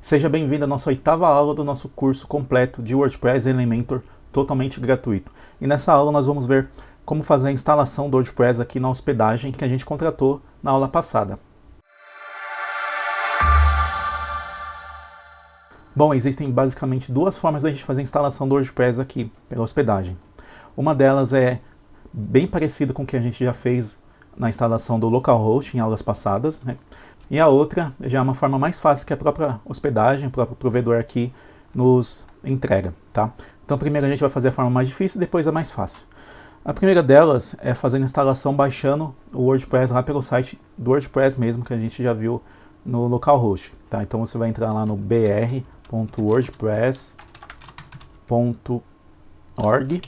Seja bem-vindo à nossa 8ª aula do nosso curso completo de WordPress Elementor, totalmente gratuito. E nessa aula nós vamos ver como fazer a instalação do WordPress aqui na hospedagem que a gente contratou na aula passada. Bom, existem basicamente duas formas da gente fazer a instalação do WordPress aqui pela hospedagem. Uma delas é bem parecida com o que a gente já fez na instalação do localhost em aulas passadas, né? E a outra já é uma forma mais fácil que a própria hospedagem, o próprio provedor aqui nos entrega, tá? Então primeiro a gente vai fazer a forma mais difícil e depois a mais fácil. A primeira delas é fazer a instalação baixando o WordPress lá pelo site do WordPress mesmo, que a gente já viu no localhost, tá? Então você vai entrar lá no br.wordpress.org,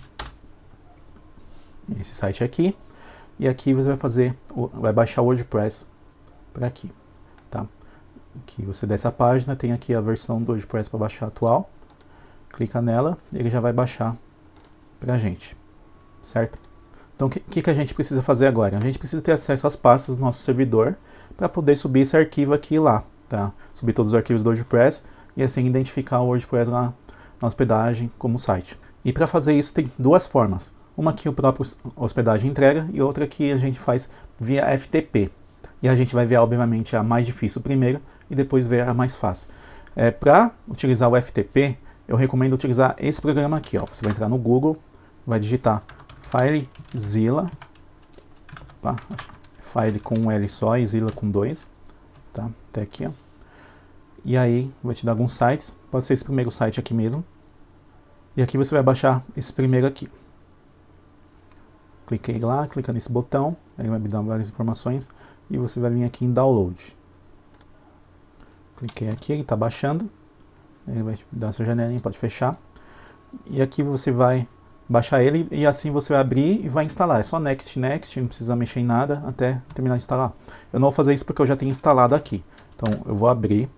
esse site aqui, e aqui você vai baixar o WordPress para aqui, tá? Aqui você desce a página, tem aqui a versão do WordPress para baixar atual, clica nela e ele já vai baixar para a gente, certo? Então o que a gente precisa fazer agora? A gente precisa ter acesso às pastas do nosso servidor para poder subir esse arquivo aqui e lá, tá? Subir todos os arquivos do WordPress e assim identificar o WordPress lá na hospedagem como site. E para fazer isso tem duas formas. Uma que o próprio hospedagem entrega e outra que a gente faz via FTP. E a gente vai ver, obviamente, a mais difícil primeiro e depois ver a mais fácil. Para utilizar o FTP, eu recomendo utilizar esse programa aqui. Ó. Você vai entrar no Google, vai digitar FileZilla, tá? File com um L só e Zilla com dois, tá? Até aqui, ó. E aí vai te dar alguns sites, pode ser esse primeiro site aqui mesmo. E aqui você vai baixar esse primeiro aqui. Cliquei lá, clica nesse botão, ele vai me dar várias informações e você vai vir aqui em Download. Cliquei aqui, ele está baixando, ele vai dar essa janelinha, pode fechar. E aqui você vai baixar ele e assim você vai abrir e vai instalar. É só Next, Next, não precisa mexer em nada até terminar de instalar. Eu não vou fazer isso porque eu já tenho instalado aqui. Então eu vou abrir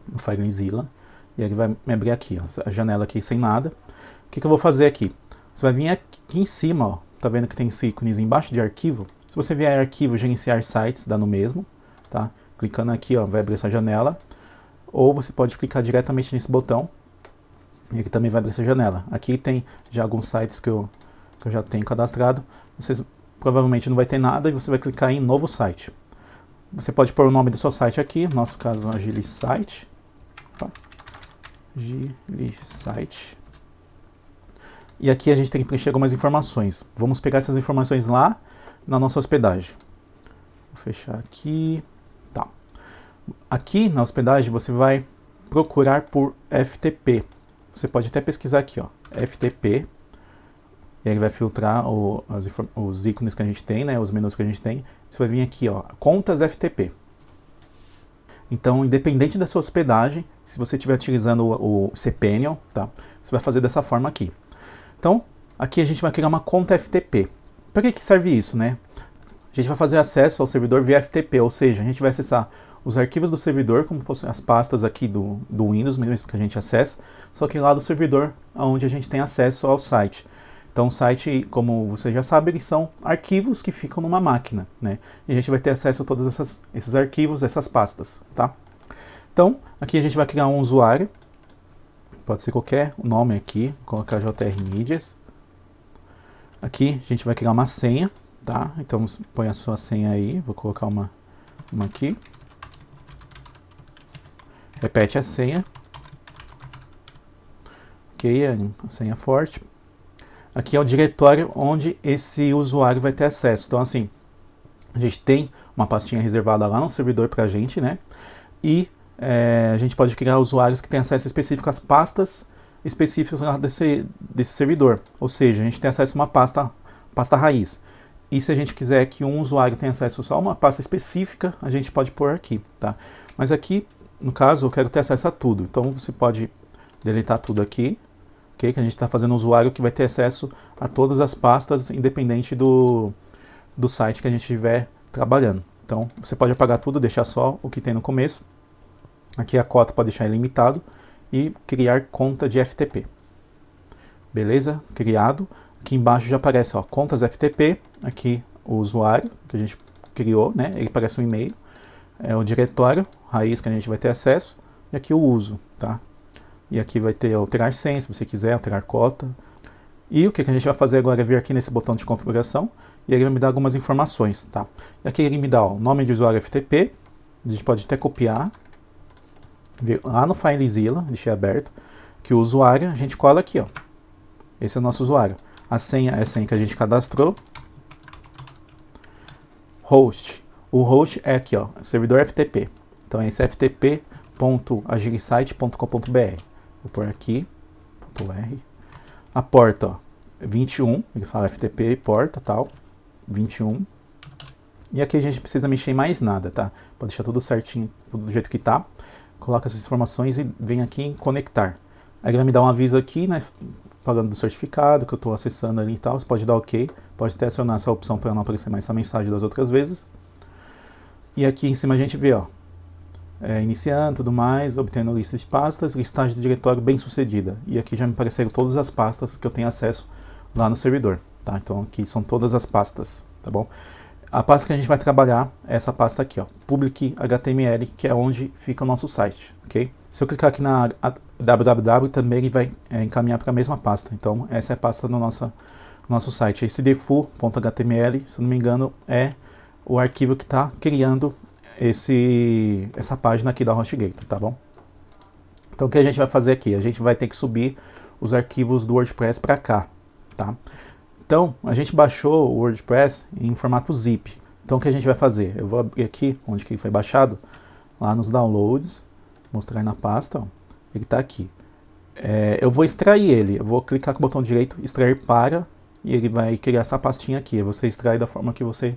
no FileZilla e ele vai me abrir aqui, ó, a janela aqui sem nada. O que eu vou fazer aqui? Você vai vir aqui em cima, ó. Tá vendo que tem esse ícone embaixo de arquivo? Se você vier arquivo, gerenciar sites, dá no mesmo, tá? Clicando aqui, ó, vai abrir essa janela. Ou você pode clicar diretamente nesse botão e aqui também vai abrir essa janela. Aqui tem já alguns sites que eu já tenho cadastrado. Vocês provavelmente não vai ter nada e você vai clicar em novo site. Você pode pôr o nome do seu site aqui, no nosso caso, Agilisite. Agilisite. E aqui a gente tem que preencher algumas informações. Vamos pegar essas informações lá na nossa hospedagem. Vou fechar aqui. Tá. Aqui na hospedagem você vai procurar por FTP. Você pode até pesquisar aqui, ó, FTP. E aí ele vai filtrar os ícones que a gente tem, né, os menus que a gente tem. Você vai vir aqui, ó, contas FTP. Então, independente da sua hospedagem, se você estiver utilizando o cPanel, tá, você vai fazer dessa forma aqui. Então, aqui a gente vai criar uma conta FTP. Para que serve isso, né? A gente vai fazer acesso ao servidor via FTP, ou seja, a gente vai acessar os arquivos do servidor, como fossem as pastas aqui do Windows, mesmo que a gente acessa, só que lá do servidor, onde a gente tem acesso ao site. Então, o site, como você já sabe, eles são arquivos que ficam numa máquina, né? E a gente vai ter acesso a todos esses arquivos, essas pastas, tá? Então, aqui a gente vai criar um usuário. Pode ser qualquer nome aqui, vou colocar JR Medias. Aqui a gente vai criar uma senha, tá? Então põe a sua senha aí, vou colocar uma aqui. Repete a senha. Ok, a senha forte. Aqui é o diretório onde esse usuário vai ter acesso. Então assim, a gente tem uma pastinha reservada lá no servidor pra gente, né? E a gente pode criar usuários que têm acesso específico às pastas específicas lá desse servidor. Ou seja, a gente tem acesso a uma pasta raiz. E se a gente quiser que um usuário tenha acesso só a uma pasta específica, a gente pode pôr aqui, tá? Mas aqui, no caso, eu quero ter acesso a tudo. Então você pode deletar tudo aqui, ok? Que a gente está fazendo um usuário que vai ter acesso a todas as pastas, independente do site que a gente estiver trabalhando. Então você pode apagar tudo, deixar só o que tem no começo. Aqui a cota pode deixar ilimitado e criar conta de FTP. Beleza? Criado. Aqui embaixo já aparece, ó, contas FTP. Aqui o usuário que a gente criou, né? Ele aparece um e-mail. É o diretório raiz que a gente vai ter acesso. e aqui o uso, tá? E aqui vai ter alterar senha, se você quiser, alterar cota. E o que a gente vai fazer agora é vir aqui nesse botão de configuração e ele vai me dar algumas informações, tá? E aqui ele me dá o nome de usuário FTP, a gente pode até copiar, vir lá no FileZilla, deixei aberto, que o usuário, a gente cola aqui, ó. Esse é o nosso usuário. A senha é a senha que a gente cadastrou. Host. O host é aqui, ó, servidor FTP. Então esse é ftp.agilisite.com.br. Vou pôr aqui, .r. A porta, ó, 21, ele fala FTP, porta, tal, 21. E aqui a gente precisa mexer em mais nada, tá? Pode deixar tudo certinho, tudo do jeito que tá. Coloca essas informações e vem aqui em conectar. Aí ele vai me dar um aviso aqui, né, falando do certificado que eu estou acessando ali e tal. Você pode dar OK, pode até acionar essa opção para não aparecer mais essa mensagem das outras vezes. E aqui em cima a gente vê, ó, iniciando, tudo mais, obtendo lista de pastas, listagem de diretório bem sucedida. E aqui já me apareceram todas as pastas que eu tenho acesso lá no servidor, tá? Então aqui são todas as pastas, tá bom? A pasta que a gente vai trabalhar é essa pasta aqui, ó, public HTML, que é onde fica o nosso site, ok? Se eu clicar aqui na www, também ele vai encaminhar para a mesma pasta. Então essa é a pasta do nosso site. Esse defu.html, se eu não me engano, é o arquivo que está criando essa página aqui da HostGator, tá bom? Então o que a gente vai fazer aqui? A gente vai ter que subir os arquivos do WordPress para cá, tá? Então a gente baixou o WordPress em formato zip. Então o que a gente vai fazer? Eu vou abrir aqui onde que ele foi baixado, lá nos downloads, mostrar na pasta, ó, ele está aqui. Eu vou extrair ele, eu vou clicar com o botão direito, extrair para, e ele vai criar essa pastinha aqui. Você extrai da forma que você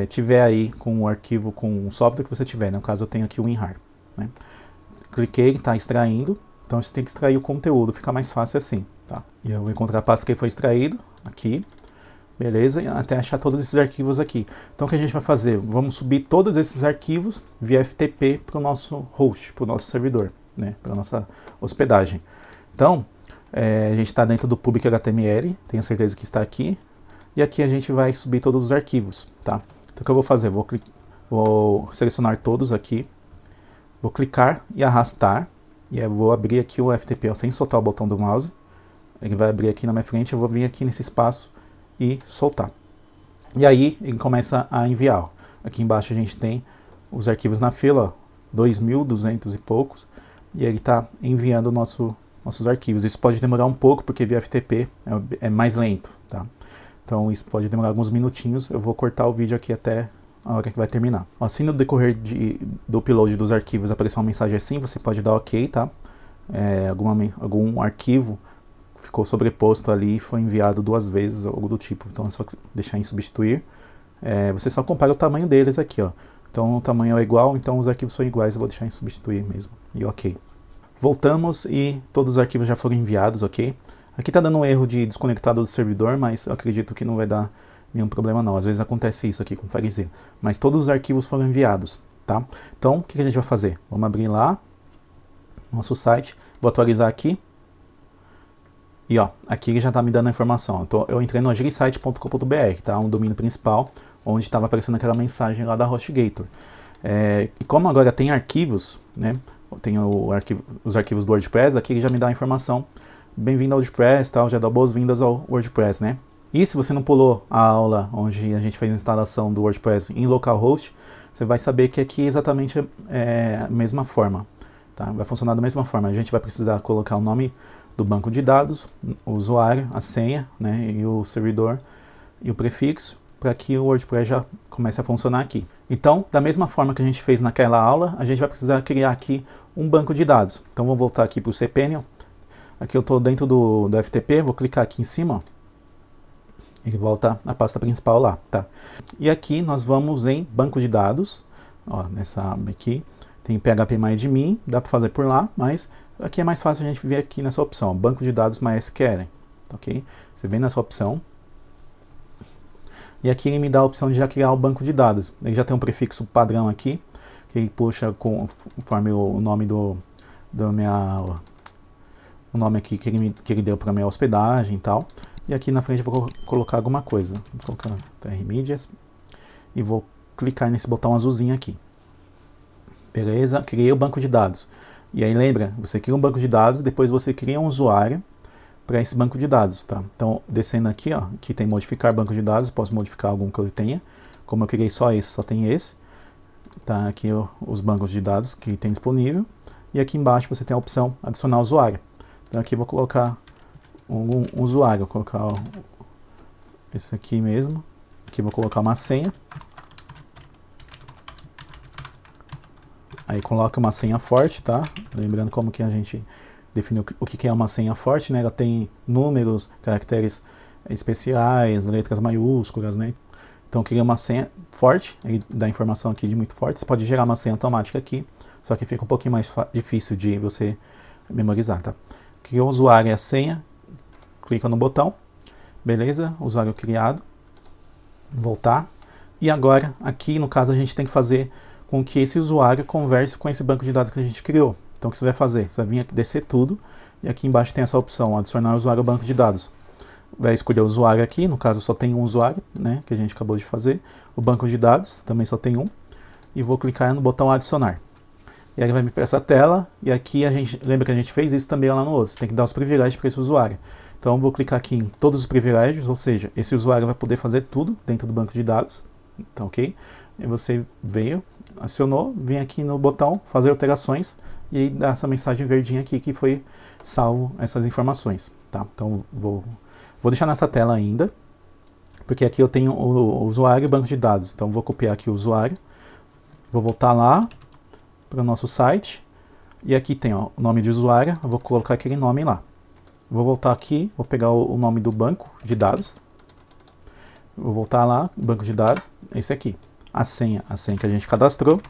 tiver aí com o arquivo, com o software que você tiver. No caso eu tenho aqui o WinRAR, né? Cliquei, ele está extraindo, então você tem que extrair o conteúdo, fica mais fácil assim, tá? E eu vou encontrar a pasta que foi extraído, aqui, beleza, até achar todos esses arquivos aqui. Então o que a gente vai fazer? Vamos subir todos esses arquivos via FTP para o nosso host, para o nosso servidor, né? Para a nossa hospedagem. Então, a gente está dentro do public HTML, tenho certeza que está aqui. E aqui a gente vai subir todos os arquivos, tá? Então o que eu vou fazer? Vou selecionar todos aqui, vou clicar e arrastar, e eu vou abrir aqui o FTP, ó, sem soltar o botão do mouse. Ele vai abrir aqui na minha frente, eu vou vir aqui nesse espaço e soltar. E aí ele começa a enviar, ó. Aqui embaixo a gente tem os arquivos na fila, ó, 2.200 e poucos, e ele está enviando nossos arquivos. Isso pode demorar um pouco, porque via FTP é mais lento, tá? Então isso pode demorar alguns minutinhos, eu vou cortar o vídeo aqui até a hora que vai terminar. Ó, se no decorrer do upload dos arquivos aparecer uma mensagem assim, você pode dar OK, tá? Algum arquivo ficou sobreposto ali e foi enviado 2 vezes, algo do tipo. Então é só deixar em substituir. Você só compara o tamanho deles aqui, ó. Então o tamanho é igual, então os arquivos são iguais, eu vou deixar em substituir mesmo. E OK. Voltamos e todos os arquivos já foram enviados, OK? Aqui está dando um erro de desconectado do servidor, mas eu acredito que não vai dar nenhum problema não. Às vezes acontece isso aqui com o FileZilla. Mas todos os arquivos foram enviados, tá? Então, o que a gente vai fazer? Vamos abrir lá, nosso site, vou atualizar aqui. E ó, aqui ele já está me dando a informação. Eu entrei no agilisite.com.br, tá? Um domínio principal, onde estava aparecendo aquela mensagem lá da HostGator. E como agora tem arquivos, né? Tem os arquivos do WordPress, aqui ele já me dá a informação. Bem-vindo ao WordPress, tal, já dá boas-vindas ao WordPress, né? E se você não pulou a aula onde a gente fez a instalação do WordPress em localhost, você vai saber que aqui exatamente é a mesma forma, tá? Vai funcionar da mesma forma. A gente vai precisar colocar o nome do banco de dados, o usuário, a senha, né, e o servidor e o prefixo, para que o WordPress já comece a funcionar aqui. Então, da mesma forma que a gente fez naquela aula, a gente vai precisar criar aqui um banco de dados. Então, vamos voltar aqui para o cPanel. Aqui eu estou dentro do FTP, vou clicar aqui em cima, ó, e volta a pasta principal lá, tá? E aqui nós vamos em banco de dados, ó, nessa aba aqui, tem phpMyAdmin, dá para fazer por lá, mas aqui é mais fácil a gente ver aqui nessa opção, ó, banco de dados MySQL, ok? Você vem nessa opção, e aqui ele me dá a opção de já criar o banco de dados. Ele já tem um prefixo padrão aqui, que ele puxa conforme o nome o nome aqui que ele deu para minha hospedagem e tal. E aqui na frente eu vou colocar alguma coisa. Vou colocar TR-Mídias e vou clicar nesse botão azulzinho aqui. Beleza? Criei o banco de dados. E aí lembra, você cria um banco de dados, depois você cria um usuário para esse banco de dados, tá? Então, descendo aqui, ó, aqui tem modificar banco de dados, posso modificar algum que eu tenha. Como eu criei só esse, só tem esse. Tá aqui os bancos de dados que tem disponível. E aqui embaixo você tem a opção adicionar usuário. Então aqui eu vou colocar um usuário, vou colocar esse aqui mesmo. Aqui eu vou colocar uma senha. Aí coloca uma senha forte, tá? Lembrando como que a gente definiu o que é uma senha forte, né? Ela tem números, caracteres especiais, letras maiúsculas, né? Então eu queria uma senha forte, ele dá informação aqui de muito forte. Você pode gerar uma senha automática aqui, só que fica um pouquinho mais difícil de você memorizar, tá? Criou o usuário e a senha, clica no botão, beleza? Usuário criado, voltar. E agora, aqui no caso, a gente tem que fazer com que esse usuário converse com esse banco de dados que a gente criou. Então o que você vai fazer? Você vai vir aqui, descer tudo, e aqui embaixo tem essa opção, adicionar usuário ao banco de dados. Vai escolher o usuário aqui, no caso só tem um usuário, né, que a gente acabou de fazer. O banco de dados também só tem um. E vou clicar no botão adicionar. E aí ele vai me para essa tela, e aqui a gente, lembra que a gente fez isso também lá no outro, você tem que dar os privilégios para esse usuário. Então eu vou clicar aqui em todos os privilégios, ou seja, esse usuário vai poder fazer tudo dentro do banco de dados, tá ok? E você veio, acionou, vem aqui no botão fazer alterações, e aí dá essa mensagem verdinha aqui que foi salvo essas informações, tá? Então vou deixar nessa tela ainda, porque aqui eu tenho o usuário e o banco de dados, então vou copiar aqui o usuário, vou voltar lá, para o nosso site, e aqui tem ó, o nome de usuário, eu vou colocar aquele nome lá. Vou voltar aqui, vou pegar o nome do banco de dados, vou voltar lá, banco de dados, esse aqui. A senha que a gente cadastrou.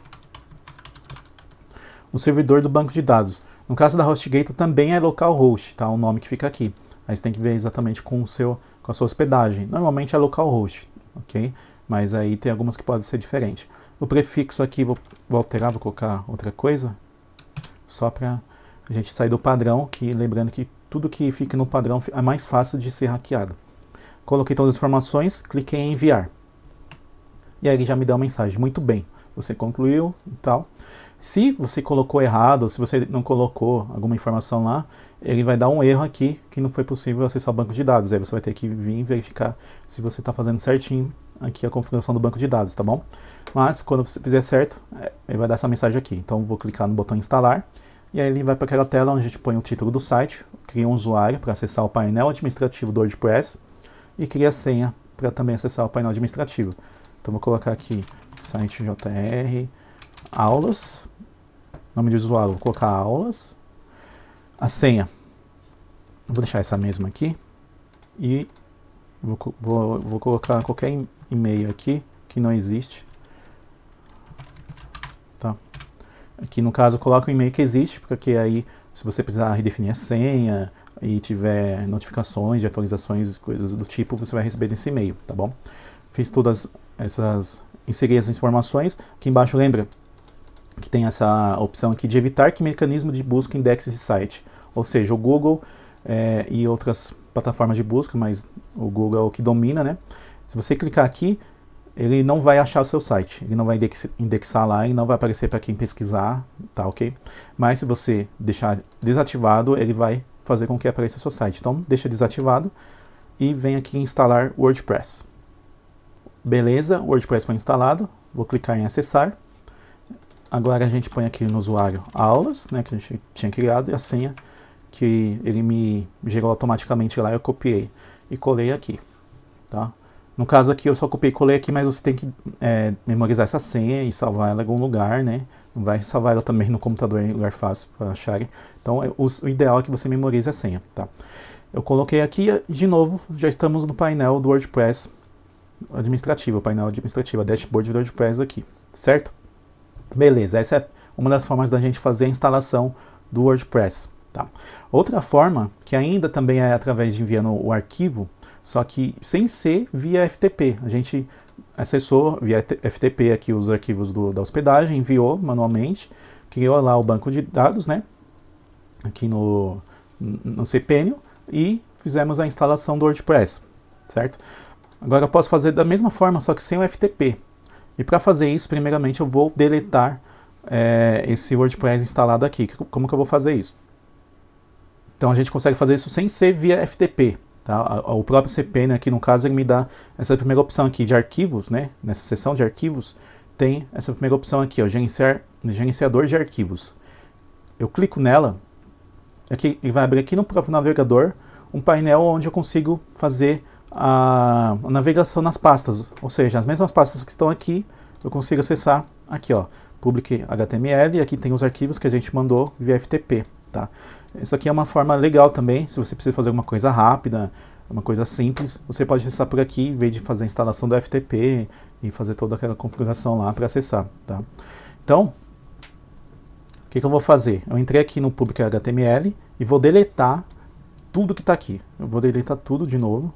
O servidor do banco de dados. No caso da HostGator também é localhost, tá? O nome que fica aqui. Aí você tem que ver exatamente com a sua hospedagem. Normalmente é localhost, ok? Mas aí tem algumas que podem ser diferentes. O prefixo aqui, vou alterar, vou colocar outra coisa, só para a gente sair do padrão, que lembrando que tudo que fica no padrão é mais fácil de ser hackeado. Coloquei todas as informações, cliquei em enviar. E aí ele já me deu uma mensagem, muito bem, você concluiu e tal. Se você colocou errado, ou se você não colocou alguma informação lá, ele vai dar um erro aqui, que não foi possível acessar o banco de dados. Aí você vai ter que vir verificar se você está fazendo certinho aqui a configuração do banco de dados, tá bom? Mas quando você fizer certo, ele vai dar essa mensagem aqui. Então vou clicar no botão instalar, e aí ele vai para aquela tela onde a gente põe o título do site, cria um usuário para acessar o painel administrativo do WordPress, e cria a senha para também acessar o painel administrativo. Então vou colocar aqui site JR, aulas, nome de usuário, vou colocar aulas, a senha, vou deixar essa mesma aqui, e vou colocar qualquer e-mail aqui, que não existe, tá? Aqui no caso eu coloco o e-mail que existe, porque aí se você precisar redefinir a senha e tiver notificações de atualizações, coisas do tipo, você vai receber nesse e-mail, tá bom? Fiz todas inseri essas informações, aqui embaixo lembra que tem essa opção aqui de evitar que mecanismo de busca indexe esse site, ou seja, o Google e outras plataformas de busca, mas o Google é o que domina, né? Se você clicar aqui, ele não vai achar o seu site, ele não vai indexar lá, ele não vai aparecer para quem pesquisar, tá ok? Mas se você deixar desativado, ele vai fazer com que apareça o seu site. Então, deixa desativado e vem aqui instalar WordPress. Beleza, o WordPress foi instalado, vou clicar em acessar. Agora a gente põe aqui no usuário aulas, né, que a gente tinha criado, e a senha que ele me gerou automaticamente lá, eu copiei e colei aqui, tá? No caso aqui eu só copiei e colei aqui, mas você tem que memorizar essa senha e salvar ela em algum lugar, né? Não vai salvar ela também no computador em lugar fácil para acharem. Então o ideal é que você memorize a senha, tá? Eu coloquei aqui, de novo, já estamos no painel do WordPress administrativo, o painel administrativo, a dashboard do WordPress aqui, certo? Beleza, essa é uma das formas da gente fazer a instalação do WordPress, tá? Outra forma, que ainda também é através de enviando o arquivo, só que sem ser via FTP. A gente acessou via FTP aqui os arquivos da hospedagem, enviou manualmente, criou lá o banco de dados, né? Aqui no cPanel, e fizemos a instalação do WordPress, certo? Agora eu posso fazer da mesma forma, só que sem o FTP. E para fazer isso, primeiramente eu vou deletar esse WordPress instalado aqui. Como que eu vou fazer isso? Então a gente consegue fazer isso sem ser via FTP. Tá? O próprio CP, né, aqui no caso, ele me dá essa primeira opção aqui de arquivos, né? Nessa seção de arquivos, tem essa primeira opção aqui, ó, gerenciador de arquivos. Eu clico nela, aqui, ele vai abrir aqui no próprio navegador um painel onde eu consigo fazer a navegação nas pastas, ou seja, as mesmas pastas que estão aqui, eu consigo acessar aqui, ó, public HTML, e aqui tem os arquivos que a gente mandou via FTP, tá? Isso aqui é uma forma legal também, se você precisa fazer alguma coisa rápida, uma coisa simples, você pode acessar por aqui, em vez de fazer a instalação do FTP e fazer toda aquela configuração lá para acessar, tá? Então, o que eu vou fazer? Eu entrei aqui no public HTML e vou deletar tudo que está aqui. Eu vou deletar tudo de novo.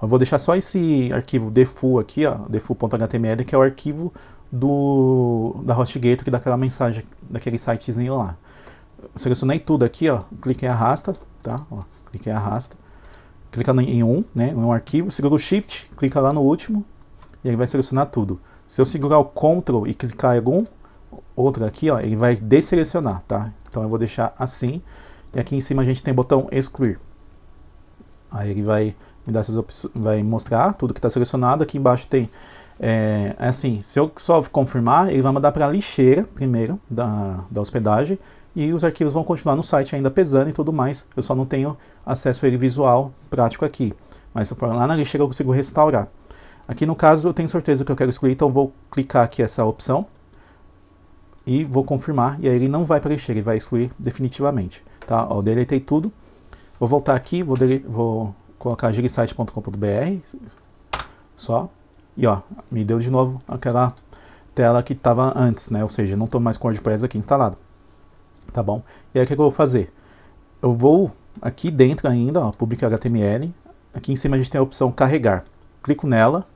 Eu vou deixar só esse arquivo default aqui, ó, default.html, que é o arquivo da HostGator, que dá aquela mensagem daquele sitezinho lá. Eu selecionei tudo aqui, ó, clique em arrasta, tá? Ó, clique em arrasta. Clica em né, em um arquivo, segura o Shift, clica lá no último, e ele vai selecionar tudo. Se eu segurar o Ctrl e clicar em algum outro aqui, ó, ele vai desselecionar, tá? Então eu vou deixar assim, e aqui em cima a gente tem o botão excluir. Aí ele vai me dar essas opções, vai mostrar tudo que está selecionado. Aqui embaixo tem, assim, se eu só confirmar, ele vai mandar para a lixeira primeiro da hospedagem, e os arquivos vão continuar no site ainda pesando e tudo mais. Eu só não tenho acesso a ele visual prático aqui, mas se eu for lá na lixeira eu consigo restaurar. Aqui no caso eu tenho certeza que eu quero excluir, então eu vou clicar aqui essa opção e vou confirmar, e aí ele não vai para a lixeira, ele vai excluir definitivamente, tá? Ó, eu deletei tudo. Vou voltar aqui, vou colocar gigasite.com.br só, e ó, me deu de novo aquela tela que estava antes, né? Ou seja, não estou mais com o WordPress aqui instalado, tá bom? E aí o que eu vou fazer? Eu vou aqui dentro ainda, ó, public HTML, aqui em cima a gente tem a opção carregar. Clico nela,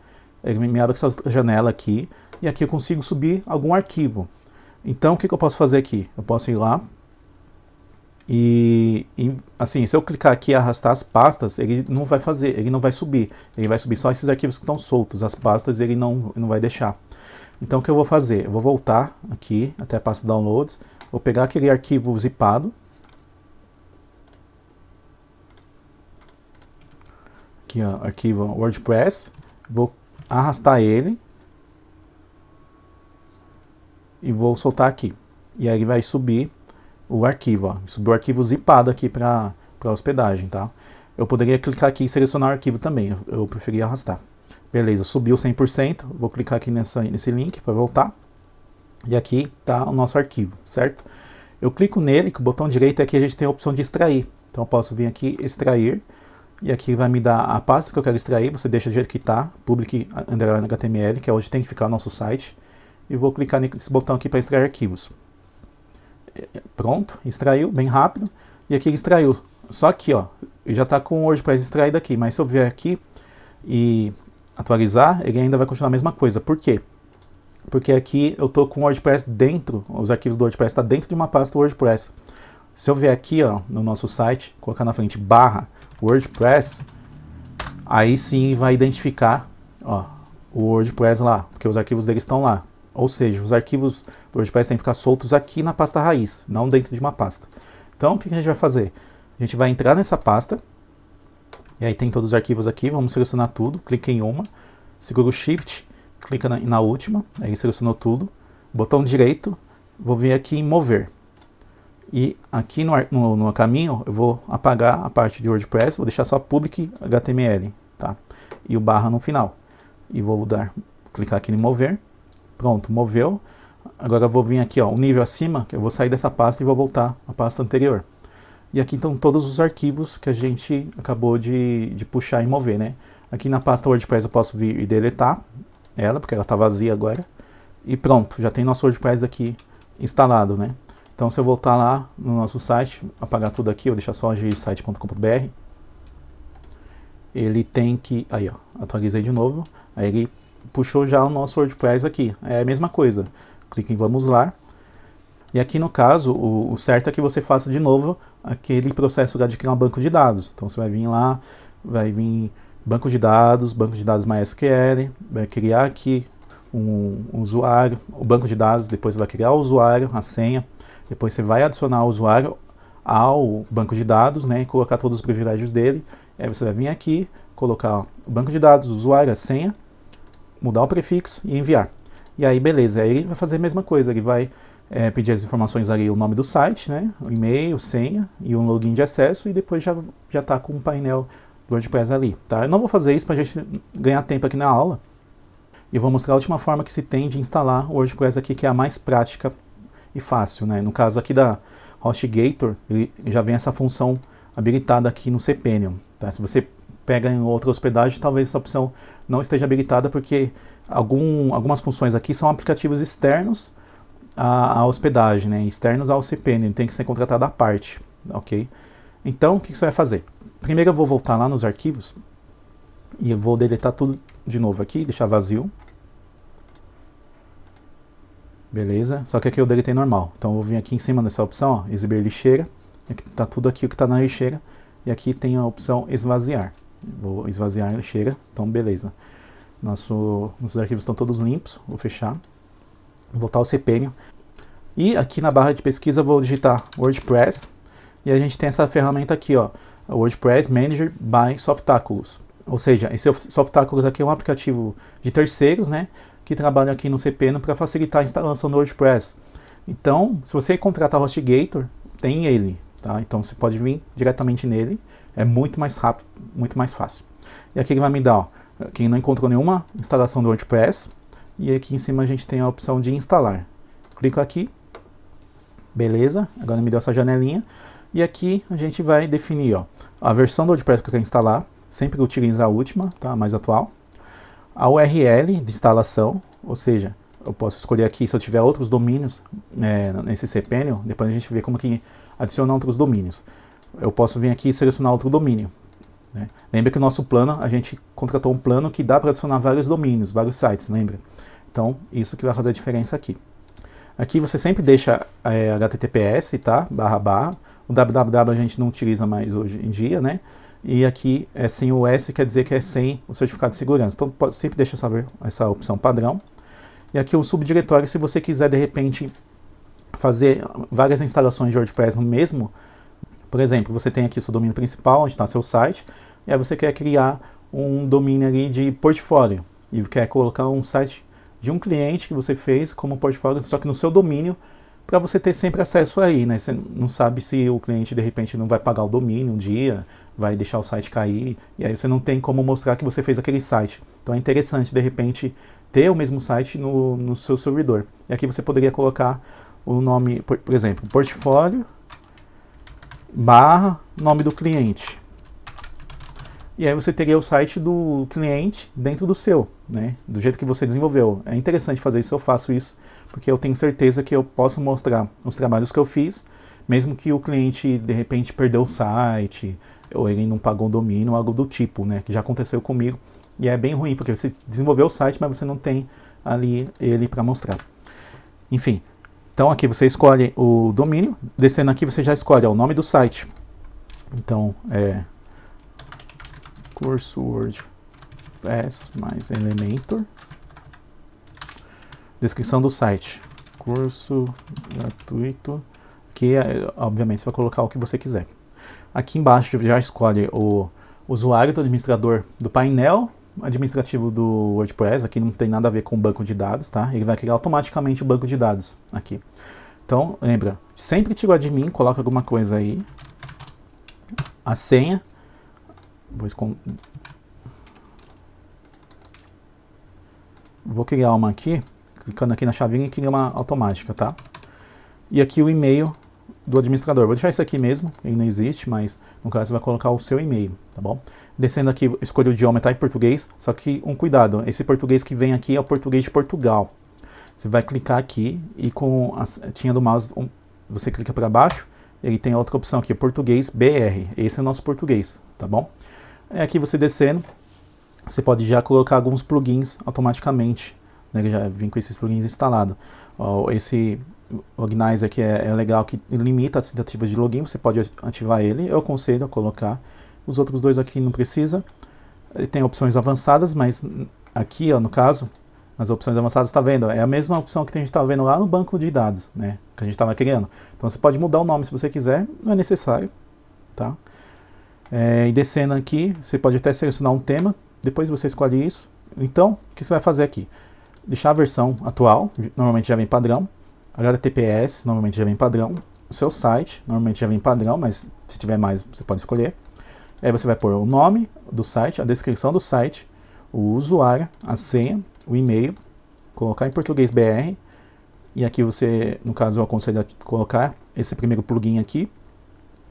ele me abre essa janela aqui, e aqui eu consigo subir algum arquivo. Então o que eu posso fazer aqui? Eu posso ir lá, e assim, se eu clicar aqui e arrastar as pastas, ele não vai fazer, ele não vai subir. Ele vai subir só esses arquivos que estão soltos, as pastas ele não vai deixar. Então o que eu vou fazer? Eu vou voltar aqui até a pasta downloads, vou pegar aquele arquivo zipado, aqui ó, arquivo WordPress, vou arrastar ele e vou soltar aqui. E aí ele vai subir o arquivo, ó. Subiu o arquivo zipado aqui para hospedagem, tá? Eu poderia clicar aqui e selecionar o arquivo também, eu preferi arrastar. Beleza, subiu 100%, vou clicar aqui nesse link para voltar. E aqui tá o nosso arquivo, certo? Eu clico nele, com o botão direito aqui a gente tem a opção de extrair. Então eu posso vir aqui, extrair, e aqui vai me dar a pasta que eu quero extrair, você deixa do jeito que tá, public_html, que é onde tem que ficar o nosso site. E vou clicar nesse botão aqui para extrair arquivos. Pronto, extraiu bem rápido, e aqui ele extraiu. Só que ó, já está com o WordPress extraído aqui, mas se eu vier aqui e atualizar, ele ainda vai continuar a mesma coisa. Por quê? Porque aqui eu estou com o WordPress dentro, os arquivos do WordPress estão dentro de uma pasta WordPress. Se eu vier aqui ó, no nosso site, colocar na frente /WordPress, aí sim vai identificar ó, o WordPress lá, porque os arquivos dele estão lá. Ou seja, os arquivos do WordPress têm que ficar soltos aqui na pasta raiz, não dentro de uma pasta. Então, o que a gente vai fazer? A gente vai entrar nessa pasta, e aí tem todos os arquivos aqui, vamos selecionar tudo, clica em uma, segura o Shift, clica na última, aí selecionou tudo, botão direito, vou vir aqui em mover. E aqui no caminho, eu vou apagar a parte de WordPress, vou deixar só public HTML, tá? E o barra no final. E vou clicar aqui em mover. Pronto, moveu. Agora eu vou vir aqui, ó, um nível acima, que eu vou sair dessa pasta e vou voltar à pasta anterior. E aqui estão todos os arquivos que a gente acabou de puxar e mover, né? Aqui na pasta WordPress eu posso vir e deletar ela, porque ela está vazia agora. E pronto, já tem nosso WordPress aqui instalado, né? Então se eu voltar lá no nosso site, apagar tudo aqui, eu deixar só gigasite.com.br, ele tem que... Aí, ó, atualizei de novo. Aí ele puxou já o nosso WordPress aqui. É a mesma coisa. Clique em vamos lá. E aqui no caso, o certo é que você faça de novo aquele processo de criar um banco de dados. Então você vai vir lá, vai vir banco de dados MySQL, vai criar aqui um usuário, o banco de dados, depois vai criar o usuário, a senha, depois você vai adicionar o usuário ao banco de dados, né, e colocar todos os privilégios dele. Aí você vai vir aqui, colocar o banco de dados, o usuário, a senha, mudar o prefixo e enviar. E aí beleza, aí ele vai fazer a mesma coisa, ele vai pedir as informações ali, o nome do site, né, o e-mail, senha e um login de acesso, e depois já está com o painel do WordPress ali, tá? Eu não vou fazer isso para a gente ganhar tempo aqui na aula, e vou mostrar a última forma que se tem de instalar o WordPress aqui, que é a mais prática e fácil, né? No caso aqui da HostGator, ele já vem essa função habilitada aqui no cPanel, tá? Se você pega em outra hospedagem, talvez essa opção não esteja habilitada, porque algumas funções aqui são aplicativos externos à hospedagem, né? Externos ao cPanel, tem que ser contratado à parte, ok? Então, o que você vai fazer? Primeiro eu vou voltar lá nos arquivos e eu vou deletar tudo de novo aqui, deixar vazio. Beleza? Só que aqui eu deletei normal. Então eu vou vir aqui em cima dessa opção, ó, exibir lixeira. Aqui tá tudo aqui o que está na lixeira. E aqui tem a opção esvaziar. Vou esvaziar a lixeira. Então beleza. Nossos arquivos estão todos limpos. Vou fechar. Vou voltar ao cPanel. E aqui na barra de pesquisa eu vou digitar WordPress. E a gente tem essa ferramenta aqui, ó, WordPress Manager by Softaculous. Ou seja, esse Softaculous aqui é um aplicativo de terceiros, né, que trabalha aqui no cPanel para facilitar a instalação do WordPress. Então, se você contratar HostGator, tem ele, tá? Então você pode vir diretamente nele, é muito mais rápido, muito mais fácil. E aqui ele vai me dar, ó, quem não encontrou nenhuma instalação do WordPress, e aqui em cima a gente tem a opção de instalar. Clico aqui, beleza, agora me deu essa janelinha, e aqui a gente vai definir, ó, a versão do WordPress que eu quero instalar, sempre utiliza a última, tá, a mais atual. A URL de instalação, ou seja, eu posso escolher aqui se eu tiver outros domínios nesse cPanel, depois a gente vê como que adiciona outros domínios. Eu posso vir aqui e selecionar outro domínio, né? Lembra que o nosso plano, a gente contratou um plano que dá para adicionar vários domínios, vários sites, lembra? Então, isso que vai fazer a diferença aqui. Aqui você sempre deixa HTTPS, tá? //. O www a gente não utiliza mais hoje em dia, né? E aqui é sem o S, quer dizer que é sem o certificado de segurança. Então sempre deixa essa opção padrão. E aqui o subdiretório, se você quiser de repente fazer várias instalações de WordPress no mesmo. Por exemplo, você tem aqui o seu domínio principal, onde está seu site, e aí você quer criar um domínio ali de portfólio, e quer colocar um site de um cliente que você fez como portfólio, só que no seu domínio, para você ter sempre acesso aí, né? Você não sabe se o cliente de repente não vai pagar o domínio um dia, vai deixar o site cair, e aí você não tem como mostrar que você fez aquele site. Então é interessante de repente ter o mesmo site no seu servidor. E aqui você poderia colocar o nome, por exemplo, portfólio / nome do cliente. E aí você teria o site do cliente dentro do seu, né? Do jeito que você desenvolveu. É interessante fazer isso, eu faço isso, porque eu tenho certeza que eu posso mostrar os trabalhos que eu fiz, mesmo que o cliente de repente perdeu o site, ou ele não pagou o domínio, algo do tipo, né? Que já aconteceu comigo. E é bem ruim, porque você desenvolveu o site, mas você não tem ali ele para mostrar. Enfim, então aqui você escolhe o domínio, descendo aqui você já escolhe o nome do site. Então, curso WordPress mais Elementor. Descrição do site. Curso gratuito. Aqui, obviamente, você vai colocar o que você quiser. Aqui embaixo já escolhe o usuário do administrador do painel administrativo do WordPress. Aqui não tem nada a ver com o banco de dados, tá? Ele vai criar automaticamente o banco de dados aqui. Então, lembra, sempre tira o admin, coloca alguma coisa aí. A senha. Vou criar uma aqui, clicando aqui na chavinha e cria uma automática, tá? E aqui o e-mail do administrador. Vou deixar isso aqui mesmo, ele não existe, mas no caso você vai colocar o seu e-mail, tá bom? Descendo aqui, escolha o idioma, tá em português, só que um cuidado, esse português que vem aqui é o português de Portugal. Você vai clicar aqui e com a setinha do mouse, você clica para baixo, ele tem outra opção aqui, português BR. Esse é o nosso português, tá bom? Aqui você descendo, você pode já colocar alguns plugins automaticamente, né? Ele já vem com esses plugins instalados. Esse Organize aqui é legal, que limita as tentativas de login, você pode ativar ele, eu aconselho a colocar. Os outros dois aqui não precisa. Ele tem opções avançadas, mas aqui, ó, no caso, nas opções avançadas, está vendo? É a mesma opção que a gente estava vendo lá no banco de dados, né? Que a gente estava criando. Então você pode mudar o nome se você quiser, não é necessário, tá? E descendo aqui, você pode até selecionar um tema, depois você escolhe isso. Então, o que você vai fazer aqui? Deixar a versão atual, normalmente já vem padrão. HTTPS, normalmente já vem padrão. O seu site, normalmente já vem padrão, mas se tiver mais, você pode escolher. Aí você vai pôr o nome do site, a descrição do site, o usuário, a senha, o e-mail, colocar em português BR. E aqui você, no caso, eu aconselho a colocar esse primeiro plugin aqui,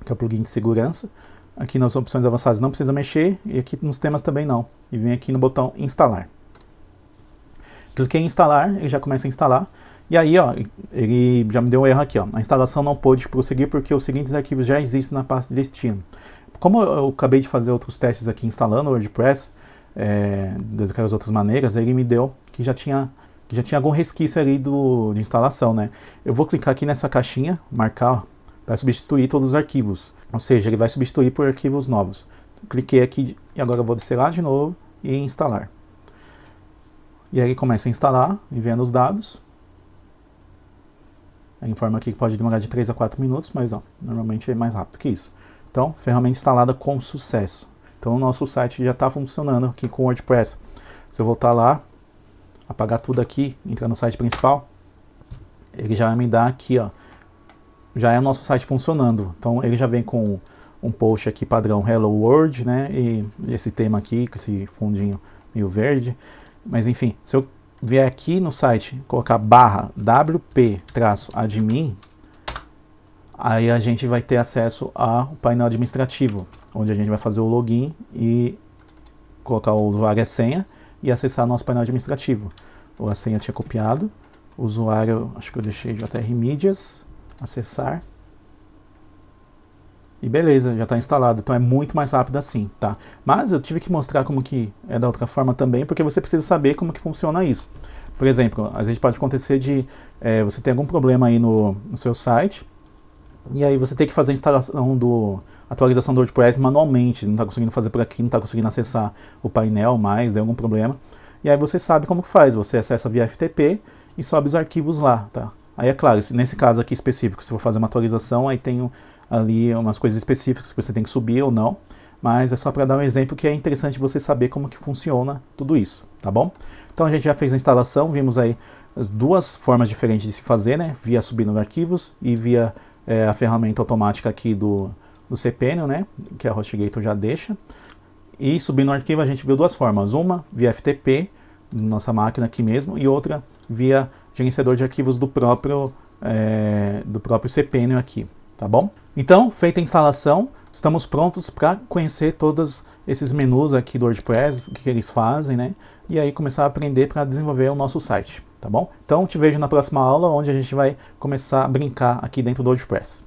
que é o plugin de segurança. Aqui nas opções avançadas não precisa mexer, e aqui nos temas também não. E vem aqui no botão instalar. Cliquei em instalar, ele já começa a instalar. E aí, ó, ele já me deu um erro aqui, ó. A instalação não pôde prosseguir porque os seguintes arquivos já existem na pasta de destino. Como eu acabei de fazer outros testes aqui instalando o WordPress, daquelas outras maneiras, ele me deu que já tinha algum resquício ali de instalação, né? Eu vou clicar aqui nessa caixinha, marcar, para substituir todos os arquivos. Ou seja, ele vai substituir por arquivos novos. Cliquei aqui e agora eu vou descer lá de novo e instalar. E aí ele começa a instalar, enviando os dados. Ele informa aqui que pode demorar de 3 a 4 minutos, mas ó, normalmente é mais rápido que isso. Então, ferramenta instalada com sucesso. Então o nosso site já está funcionando aqui com o WordPress. Se eu voltar lá, apagar tudo aqui, entrar no site principal, ele já vai me dar aqui, ó, já é o nosso site funcionando. Então ele já vem com um post aqui padrão Hello World, né? E esse tema aqui, com esse fundinho meio verde. Mas enfim, se eu vier aqui no site, colocar /wp-admin, aí a gente vai ter acesso ao painel administrativo, onde a gente vai fazer o login e colocar o usuário e a senha e acessar nosso painel administrativo. A senha eu tinha copiado, o usuário, acho que eu deixei JR Mídias, acessar. E beleza, já está instalado, então é muito mais rápido assim, tá? Mas eu tive que mostrar como que é da outra forma também, porque você precisa saber como que funciona isso. Por exemplo, às vezes pode acontecer de você ter algum problema aí no seu site, e aí você tem que fazer a instalação atualização do WordPress manualmente, não está conseguindo fazer por aqui, não está conseguindo acessar o painel mais, deu algum problema. E aí você sabe como que faz, você acessa via FTP e sobe os arquivos lá, tá? Aí é claro, nesse caso aqui específico, se for fazer uma atualização, aí tem ali umas coisas específicas que você tem que subir ou não, mas é só para dar um exemplo que é interessante você saber como que funciona tudo isso, tá bom? Então a gente já fez a instalação, vimos aí as duas formas diferentes de se fazer, né? Via subindo arquivos e via a ferramenta automática aqui do cPanel, né? Que a HostGator já deixa. E subindo o arquivo a gente viu duas formas, uma via FTP, nossa máquina aqui mesmo, e outra via gerenciador de arquivos do próprio cPanel aqui, tá bom? Então, feita a instalação, estamos prontos para conhecer todos esses menus aqui do WordPress, o que eles fazem, né? E aí começar a aprender para desenvolver o nosso site, tá bom? Então, te vejo na próxima aula, onde a gente vai começar a brincar aqui dentro do WordPress.